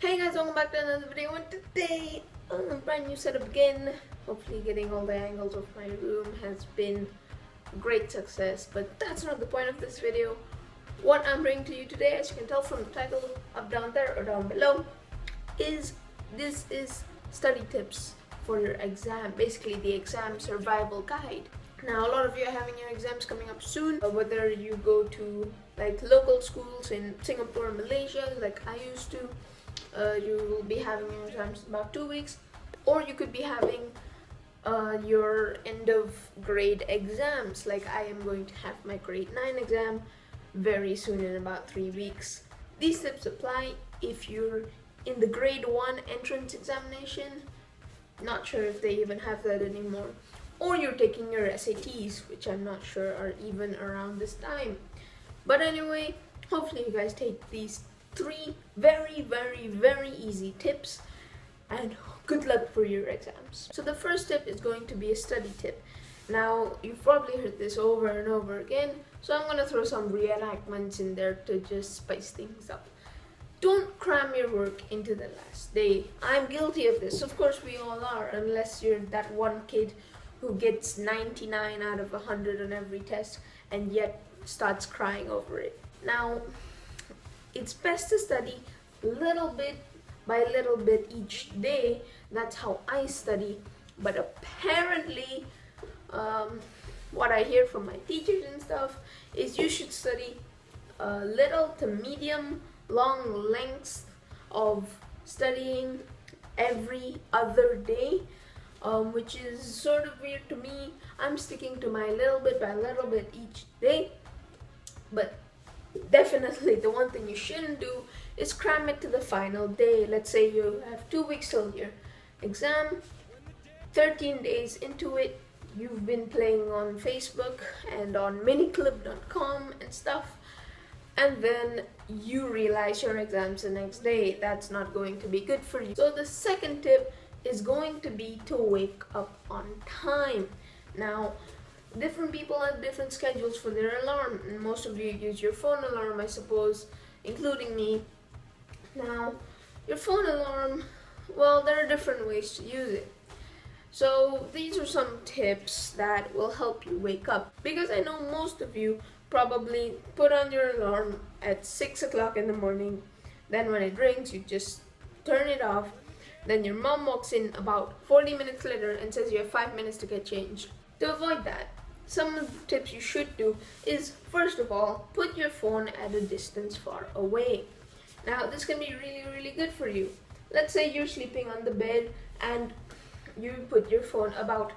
Hey guys, welcome back to another video, and today on a brand new setup again. Hopefully getting all the angles of my room has been a great success, but that's not the point of this video. What I'm bringing to you today, as you can tell from the title up down there or down below, is study tips for your exam, basically the exam survival guide. Now a lot of you are having your exams coming up soon, whether you go to like local schools in Singapore or Malaysia like I used to. You will be having your exams in about 2 weeks, or you could be having your end of grade exams like I am going to have my grade 9 exam very soon in about 3 weeks. These tips apply if you're in the grade 1 entrance examination, not sure if they even have that anymore, or you're taking your SATs, which I'm not sure are even around this time. But anyway, hopefully you guys take these 3 very easy tips, and good luck for your exams. So the first tip is going to be a study tip. Now you've probably heard this over and over again, so I'm gonna throw some reenactments in there to just spice things up. Don't cram your work into the last day. I'm guilty of this, of course we all are, unless you're that one kid who gets 99 out of 100 on every test and yet starts crying over it. Now it's best to study little bit by little bit each day. That's how I study. But apparently, what I hear from my teachers and stuff is you should study little to medium long lengths of studying every other day, which is sort of weird to me. I'm sticking to my little bit by little bit each day, but definitely the one thing you shouldn't do is cram it to the final day. Let's say you have 2 weeks till your exam, 13 days into it, you've been playing on Facebook and on miniclip.com and stuff, and then you realize your exam's the next day. That's not going to be good for you. So the second tip is going to be to wake up on time. Now different people have different schedules for their alarm, and most of you use your phone alarm, I suppose, including me. Now, your phone alarm, well, there are different ways to use it. So these are some tips that will help you wake up, because I know most of you probably put on your alarm at 6 o'clock in the morning, then when it rings you just turn it off, then your mom walks in about 40 minutes later and says you have 5 minutes to get changed. To avoid that, some of the tips you should do is, first of all, put your phone at a distance far away. Now this can be really good for you. Let's say you're sleeping on the bed and you put your phone about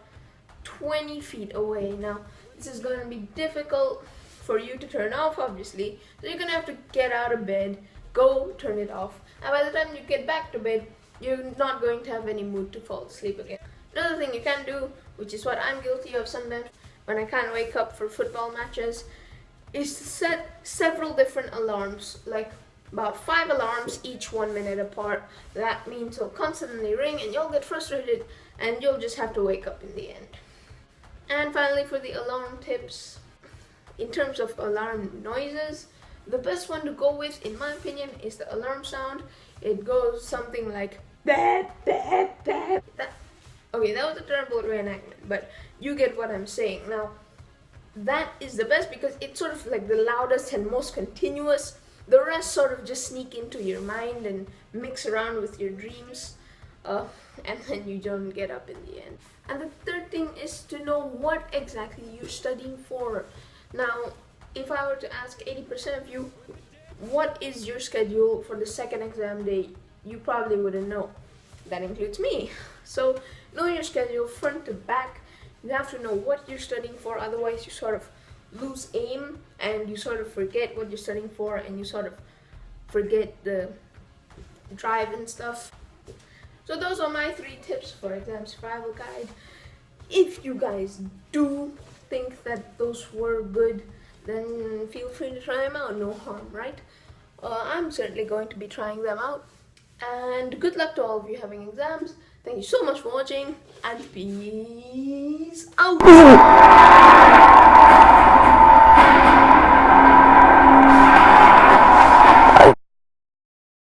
20 feet away. Now this is going to be difficult for you to turn off, obviously, so you're going to have to get out of bed, go turn it off, and by the time you get back to bed you're not going to have any mood to fall asleep again. Another thing you can do, which is what I'm guilty of sometimes when I can't wake up for football matches, is to set several different alarms, like about 5 alarms, each 1 minute apart. That means they'll constantly ring and you'll get frustrated and you'll just have to wake up in the end. And finally, for the alarm tips, in terms of alarm noises, the best one to go with, in my opinion, is the alarm sound. It goes something like that. Okay, that was a terrible reenactment, but you get what I'm saying. Now, that is the best because it's sort of like the loudest and most continuous. The rest sort of just sneak into your mind and mix around with your dreams, and then you don't get up in the end. And the third thing is to know what exactly you're studying for. Now, if I were to ask 80% of you, what is your schedule for the second exam day, you probably wouldn't know. That includes me. So know your schedule front to back. You have to know what you're studying for, otherwise you sort of lose aim and you sort of forget what you're studying for and you sort of forget the drive and stuff. So those are my 3 tips for exam survival guide. If you guys do think that those were good, then feel free to try them out, no harm, right? I'm certainly going to be trying them out. And good luck to all of you having exams. Thank you so much for watching, and peace out!